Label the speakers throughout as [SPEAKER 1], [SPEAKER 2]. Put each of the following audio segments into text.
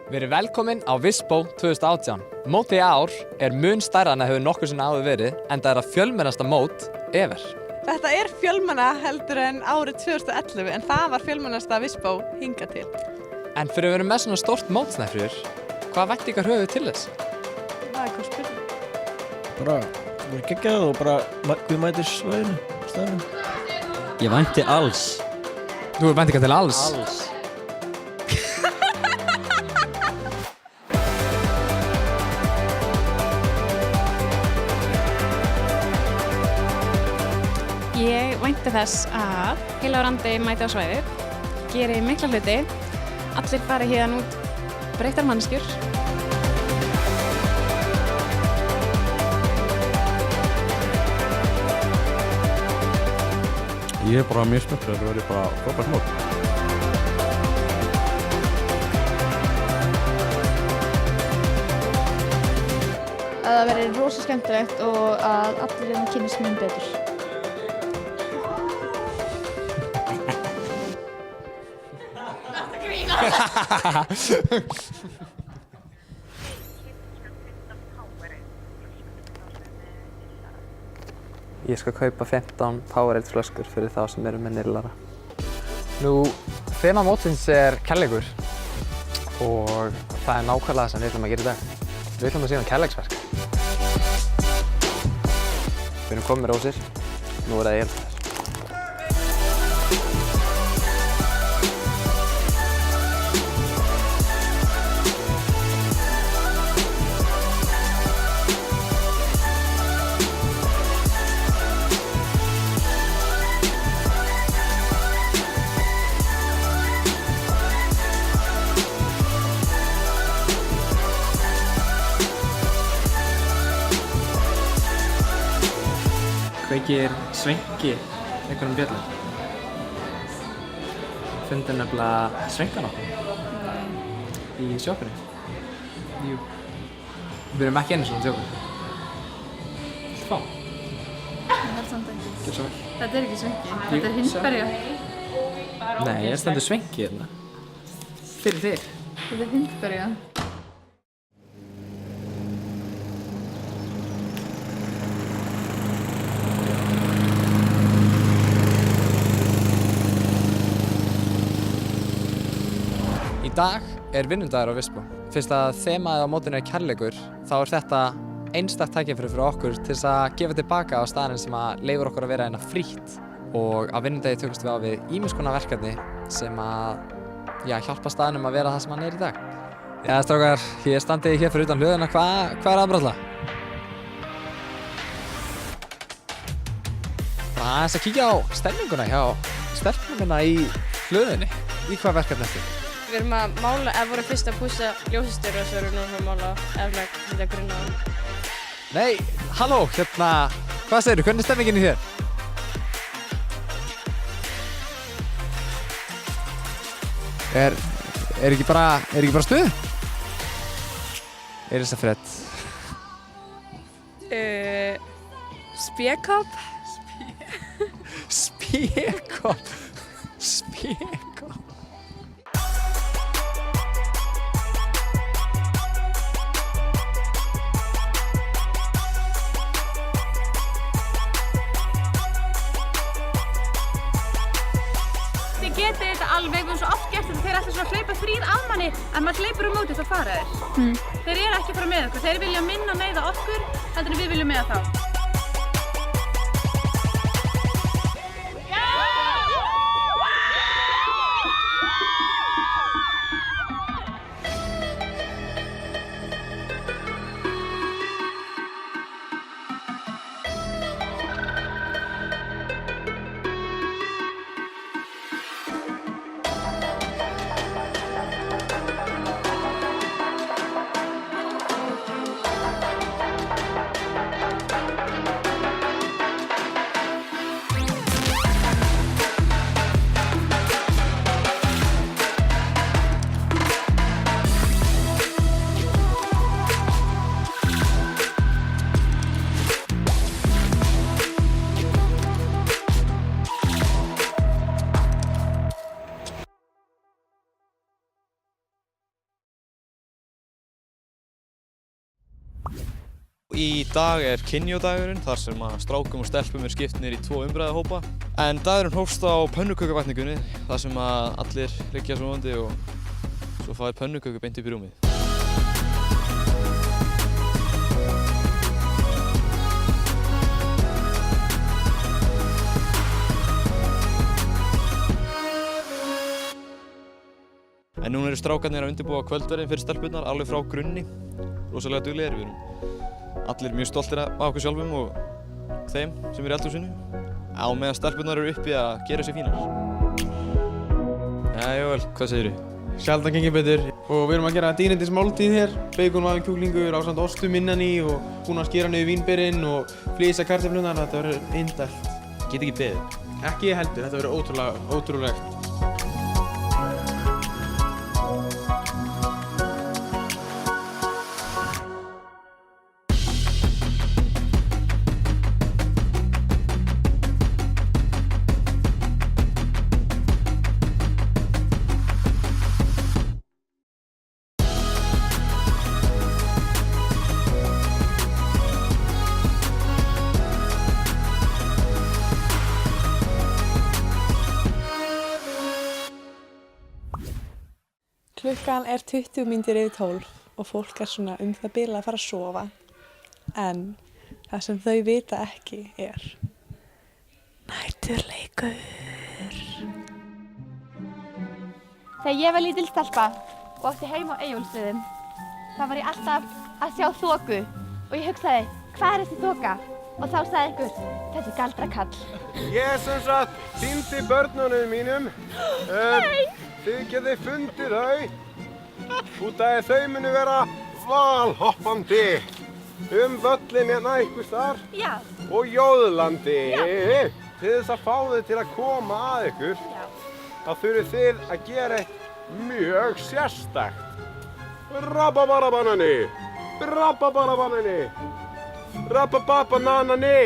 [SPEAKER 1] Verið velkomin á Vispo 2018. Mótið í ár mun stærra en það hefur nokkuð sinni áður verið, en það það fjölmennasta mót ever.
[SPEAKER 2] Þetta fjölmenna heldur en árið 2011, en það var fjölmennasta Vispo hingað til.
[SPEAKER 1] En fyrir að vera með svona stórt mót, Snæfríður, hvað væntingar höfum við til þess?
[SPEAKER 2] Það hvað spurning.
[SPEAKER 3] Bara geggjað og bara við mætir svæðinu, staðinu.
[SPEAKER 4] Ég vænti alls.
[SPEAKER 1] Þú hefur væntingar til alls?
[SPEAKER 4] Alls.
[SPEAKER 5] Ég vænti þess að Heilagur mæti á svæðið, geri mikla hluti, allir fari hérna út breyttar manneskjur.
[SPEAKER 3] Ég bara mjög spenntur, það verður bara frábært mót.
[SPEAKER 6] Að það verður rosa skemmtilegt og að allir kynnist mun betur.
[SPEAKER 1] Ég skal kaupa 15 Powerade flöskur fyrir þá sem eru með nýrlara. Nú, þema mótsins kærleikur og það nákvæmlega það sem við ætlum að gera í dag. Við ætlum að sína kærleiksverk. Við erum komin með rósir, nú það ég. Kveikir Svenki einhvern bjöllum? Fundum nefnilega Svenkan okkur í sjoppinu. Jú. Við erum ekki einu svona sjoppinu. Fá.
[SPEAKER 6] Það samt ekki.
[SPEAKER 1] Gjör svo vel.
[SPEAKER 6] Þetta ekki Svenki, þetta Hindberja.
[SPEAKER 1] Nei, ég stendur Svenki hérna. Fyrir þig.
[SPEAKER 6] Þetta Hindberja.
[SPEAKER 1] Í dag vinnudagur á Vispo. Fyrst að þemaðið á mótinu kærleikur, þá þetta einstakt tækifæri fyrir okkur til þess að gefa tilbaka á staðinn sem að leyfir okkur að vera hérna frítt. Og á vinnudagi tökumst við á við ýmiss konar verkefni sem að hjálpa staðinum að vera það sem hann í dag. Já, strákar, ég standi hér fyrir utan hlöðuna. Hvað að bralla? Bara aðeins að kíkja á stemninguna hjá stelpununa í hlöðunni. Í hvað verkefni ertu?
[SPEAKER 5] Við erum að mála, eða vorum fyrst að pússa ljósastöru og svo erum við nú að mála eða þetta grunna á hann.
[SPEAKER 1] Nei, halló, hvað segirðu, hvernig er stemmingin í þér? Er ekki bara stuð? Elisabeth.
[SPEAKER 5] Spjekopp.
[SPEAKER 1] Spjekopp.
[SPEAKER 6] Þið getið þetta alveg, við höfum svo oft gert þetta, þeir ætla svona að hlaupa 3 að manni, en maður hleypur móti þá fara þeir. Þeir eru ekki að fara með okkur, þeir vilja minna meiða okkur, heldur en við viljum meiða þá.
[SPEAKER 7] Í dag er kynjódagurinn þar sem að strákum og stelpum skipt niður í 2 umræðahópa. En dagurinn hófst á pönnukökuvætningunni þar sem að allir liggja sofandi og svo fá þeir pönnuköku beint upp í rúmið. En núna eru strákarnir að undirbúa kvöldverðinn fyrir stelpurnar alveg frá grunni. Rosalega duglegir, við erum allir mjög stoltir af okkur sjálfum og þeim sem eru í eldhúsinu. Á meðan stelpurnar eru uppi að gera sér fínar.
[SPEAKER 8] Jæja Jóel, hvað segirðu?
[SPEAKER 9] Sjaldan gengið betur og við erum að gera dýrindis máltíð hér. Beikonvafinn kjúklingur ásamt ostum innan í og búin að skera niður vínberinn og flísa kartöflurnar. Þetta verður indælt.
[SPEAKER 8] Get ekki beðið?
[SPEAKER 9] Ekki ég heldur, þetta verður ótrúlegt.
[SPEAKER 2] Klukkan er 20 mínútur yfir 12 og fólk er svona það bil að fara að sofa. En það sem þau vita ekki er næturleikur.
[SPEAKER 10] Þegar ég var lítil stelpa og átti heim á Eyjólfsstöðum, þá var ég alltaf að sjá þoku og ég hugsaði, hvað er þessi þoka? Og þá sagði einhver, þetta er galdrakall.
[SPEAKER 11] Ég sem sagt týndi börnunum mínum. Þið getið fundið þau út af þau munu vera valhoppandi völlin hérna einhvers þar og jóðlandi. Til þess að fá þau til að koma að ykkur, þá þurfið þið að gera eitt mjög sérstakt. Rababarabanani, rababarabanani, rabababananani.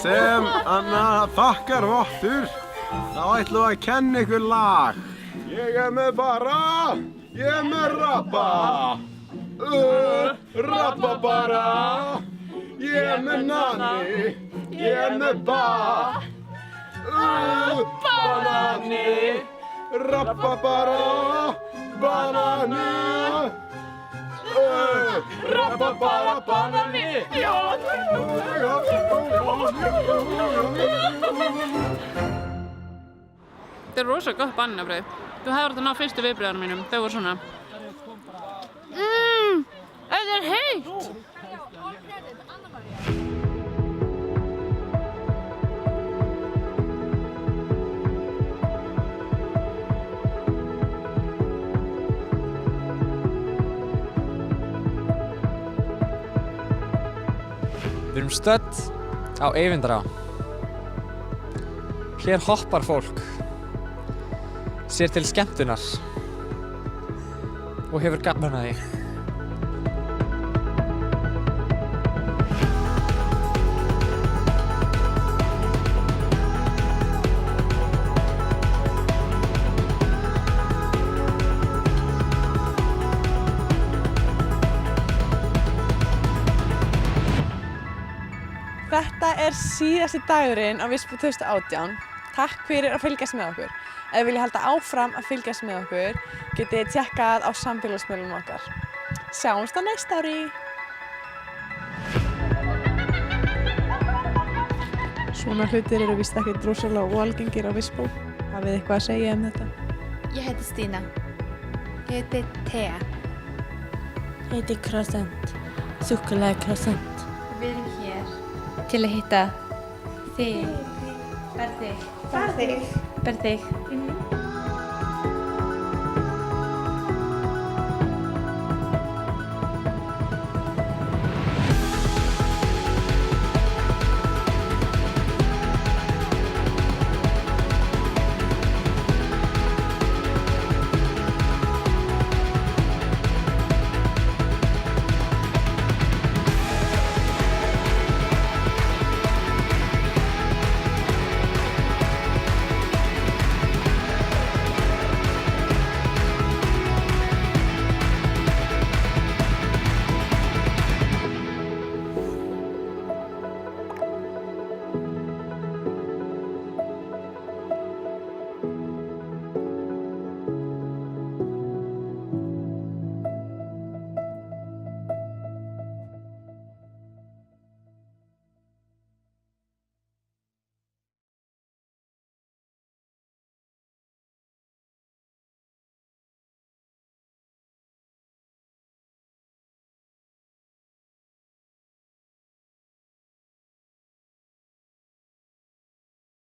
[SPEAKER 11] Sem þakkar vottur, þá ætlum við að kenna ykkur lag. Ég er með bara, ég er með rabba. Rabba bara, ég er með nani, ég er með ba. Banani, rabba bara, banani. Rababara banani.
[SPEAKER 5] Þetta er rosa gott bananabrauð. Þú hefur átt að ná fyrstu viðbröðunum mínum. Þau voru svona. Þetta er heitt!
[SPEAKER 1] Við erum stödd á Eyvindará. Hér hoppar fólk sér til skemmtunar og hefur gaman að því.
[SPEAKER 2] Þetta er síðasti dagurinn á Vispu 2018. Takk fyrir að fylgjast með okkur. Ef þið viljið halda áfram að fylgjast með okkur, getið þið tjekkað á samfélagsmiðlum okkar. Sjáumst á næsta ári! Svona hlutir eru víst ekkert rosalega óalgengir á Vispu. Hafið þið eitthvað að segja þetta?
[SPEAKER 10] Ég heiti Stína. Ég heiti Thea.
[SPEAKER 12] Ég heiti Croissant. Súkkulaði Croissant.
[SPEAKER 10] Við erum hér til að hitta þig. Berþig.